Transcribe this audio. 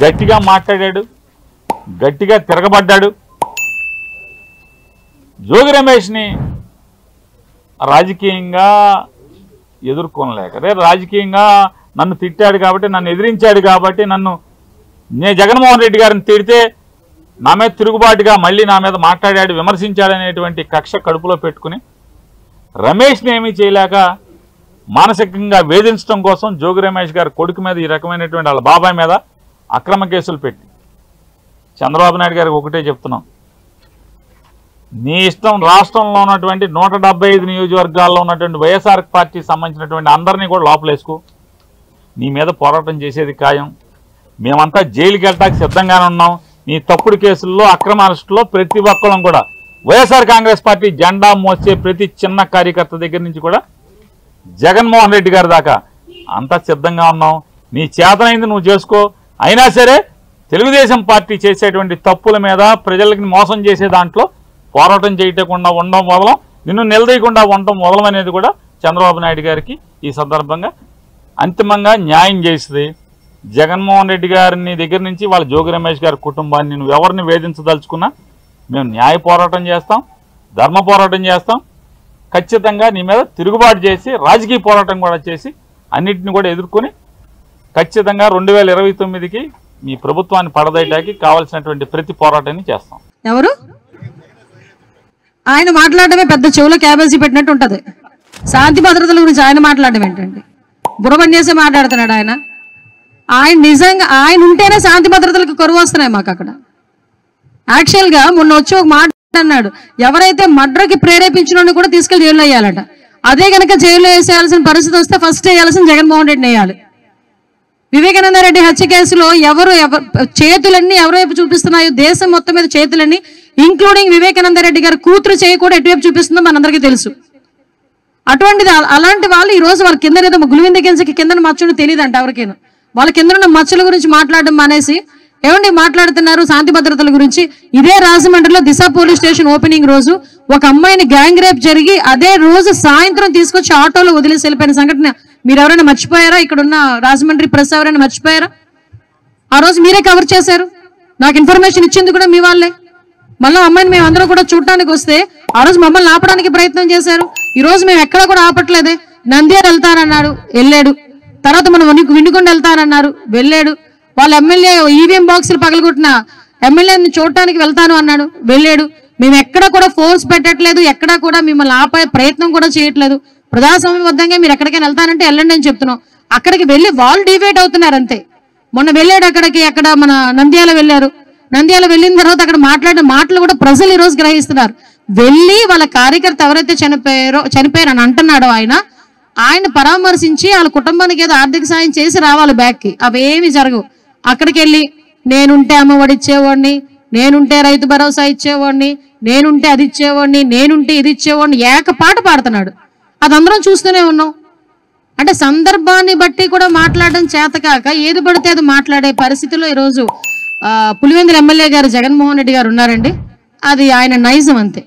గట్టిగా మాట్లాడాడు, గట్టిగా తిరగబడ్డాడు. జోగి రమేష్ని రాజకీయంగా ఎదుర్కొనలేక, రాజకీయంగా నన్ను తిట్టాడు కాబట్టి, నన్ను ఎదిరించాడు కాబట్టి, నేను జగన్మోహన్ రెడ్డి గారిని తిడితే నా మీద తిరుగుబాటుగా మళ్ళీ నా మీద మాట్లాడాడు, విమర్శించాడనేటువంటి కక్ష కడుపులో పెట్టుకుని రమేష్ని ఏమీ చేయలేక మానసికంగా వేధించడం కోసం జోగి రమేష్ గారి కొడుకు మీద ఈ రకమైనటువంటి వాళ్ళ బాబాయ్ మీద అక్రమ కేసులు పెట్టి, చంద్రబాబు నాయుడు గారికి ఒకటే చెప్తున్నాం, నీ ఇష్టం రాష్ట్రంలో ఉన్నటువంటి 175 నియోజకవర్గాల్లో ఉన్నటువంటి వైఎస్ఆర్ పార్టీకి సంబంధించినటువంటి అందరినీ కూడా లోపలేసుకో, నీ మీద పోరాటం చేసేది ఖాయం. మేమంతా జైలుకి వెళ్ళటానికి సిద్ధంగానే ఉన్నాం. నీ తప్పుడు కేసుల్లో, అక్రమ అరెస్టులో ప్రతి ఒక్కరం కూడా వైఎస్ఆర్ కాంగ్రెస్ పార్టీ జెండా మోసే ప్రతి చిన్న కార్యకర్త దగ్గర నుంచి కూడా జగన్మోహన్ రెడ్డి గారి దాకా అంతా సిద్ధంగా ఉన్నాం. నీ చేతనైంది నువ్వు చేసుకో. అయినా సరే తెలుగుదేశం పార్టీ చేసేటువంటి తప్పుల మీద, ప్రజలకి మోసం చేసే దాంట్లో పోరాటం చేయకుండా ఉండడం మొదలం, నిన్ను నిలదీయకుండా ఉండడం మొదలం అనేది కూడా చంద్రబాబు నాయుడు గారికి ఈ సందర్భంగా అంతిమంగా న్యాయం చేస్తుంది. జగన్మోహన్ రెడ్డి గారిని దగ్గర నుంచి వాళ్ళ జోగి రమేష్ గారి కుటుంబాన్ని నువ్వు ఎవరిని వేధించదలుచుకున్నా మేము న్యాయ పోరాటం చేస్తాం, ధర్మ పోరాటం చేస్తాం. ఖచ్చితంగా నీ మీద తిరుగుబాటు చేసి, రాజకీయ పోరాటం కూడా చేసి, అన్నింటిని కూడా ఎదుర్కొని ఖచ్చితంగా 2029కి మీ ప్రభుత్వాన్ని పడదయటానికి కావాల్సినటువంటి ప్రతి పోరాటాన్ని చేస్తాం. ఎవరు ఆయన మాట్లాడమే పెద్ద చెవులో క్యాబేజీ పెట్టినట్టు ఉంటది. శాంతి భద్రతల గురించి ఆయన మాట్లాడడం ఏంటండి? బుర్రబన్ చేసే మాట్లాడుతున్నాడు ఆయన. ఆయన నిజంగా ఆయన ఉంటేనే శాంతి భద్రతలకు కరువు వస్తున్నాయి మాకు అక్కడ. యాక్చువల్గా మొన్న వచ్చి ఒక మాట అన్నాడు, ఎవరైతే మర్డర్కి ప్రేరేపించిన కూడా తీసుకెళ్లి జైల్లో వేయాలట. అదే కనుక జైల్లో వేసేయాల్సిన పరిస్థితి వస్తే ఫస్ట్ వేయాల్సిన జగన్మోహన్ రెడ్డిని వేయాలి. వివేకానంద రెడ్డి హత్య కేసులో చేతులన్నీ ఎవరివైపు చూపిస్తున్నాయో, దేశం మొత్తం మీద చేతులన్నీ, ఇంక్లూడింగ్ వివేకానంద రెడ్డి గారి కూతురు చేయి కూడా ఎటువైపు చూపిస్తుందో మనందరికీ తెలుసు. అటువంటిది అలాంటి వాళ్ళు ఈ రోజు వాళ్ళ కింద ఏదో గులివింద గింజకి కింద మచ్చను తెలియదంట ఎవరికైనా. వాళ్ళ కింద ఉన్న మచ్చల గురించి మాట్లాడడం మానేసి ఏమండి మాట్లాడుతున్నారు శాంతి భద్రతల గురించి. ఇదే రాజమండ్రిలో దిశ పోలీస్ స్టేషన్ ఓపెనింగ్ రోజు ఒక అమ్మాయిని గ్యాంగ్ రేప్ జరిగి అదే రోజు సాయంత్రం తీసుకొచ్చి ఆటోలో వదిలేసి వెళ్ళిపోయిన సంఘటన మీరు ఎవరైనా మర్చిపోయారా? ఇక్కడ ఉన్న రాజమండ్రి ప్రెస్ ఎవరైనా మర్చిపోయారా? ఆ రోజు మీరే కవర్ చేశారు. నాకు ఇన్ఫర్మేషన్ ఇచ్చింది కూడా మీ వాళ్ళే. మళ్ళీ అమ్మాయిని మేము అందరం కూడా చూడటానికి వస్తే ఆ రోజు మమ్మల్ని ఆపడానికి ప్రయత్నం చేశారు. ఈ రోజు మేము ఎక్కడ కూడా ఆపట్లేదే. నంద్యాల వెళ్తానన్నారు, వెళ్ళాడు. తర్వాత మనం విండుకొండ వెళ్తానన్నారు, వెళ్ళాడు. వాళ్ళ ఎమ్మెల్యే ఈవీఎం బాక్సులు పగలగొట్టిన ఎమ్మెల్యేని చూడటానికి వెళ్తాను అన్నాడు, వెళ్ళాడు. మేము ఎక్కడ కూడా ఫోర్స్ పెట్టట్లేదు, ఎక్కడా కూడా మిమ్మల్ని ఆపే ప్రయత్నం కూడా చేయట్లేదు. ప్రజాస్వామ్యబద్ధంగా మీరు ఎక్కడికైనా వెళ్తానంటే వెళ్ళండి అని చెప్తున్నాం. అక్కడికి వెళ్ళి వాళ్ళు డిబేట్ అవుతున్నారు అంతే. మొన్న వెళ్ళాడు అక్కడికి, అక్కడ మన నంద్యాల వెళ్ళారు. నంద్యాల వెళ్ళిన తర్వాత అక్కడ మాట్లాడిన మాటలు కూడా ప్రజలు ఈ రోజు గ్రహిస్తున్నారు. వెళ్ళి వాళ్ళ కార్యకర్త ఎవరైతే చనిపోయారని అంటున్నాడో ఆయన పరామర్శించి వాళ్ళ కుటుంబానికి ఏదో ఆర్థిక సాయం చేసి రావాలి బ్యాక్కి. అవేమి జరగవు. అక్కడికి వెళ్ళి నేనుంటే అమ్మఒడి ఇచ్చేవాడిని, నేనుంటే రైతు భరోసా ఇచ్చేవాడిని, నేనుంటే అది ఇచ్చేవాడిని, నేనుంటే ఇది ఇచ్చేవాడిని ఏకపాట పాడుతున్నాడు. అది అందరం చూస్తూనే ఉన్నాం. అంటే సందర్భాన్ని బట్టి కూడా మాట్లాడడం చేతకాక ఏది పడితే అది మాట్లాడే పరిస్థితిలో ఈరోజు పులివెందుల ఎమ్మెల్యే గారు జగన్మోహన్ రెడ్డి గారు ఉన్నారండి. అది ఆయన నైజం అంతే.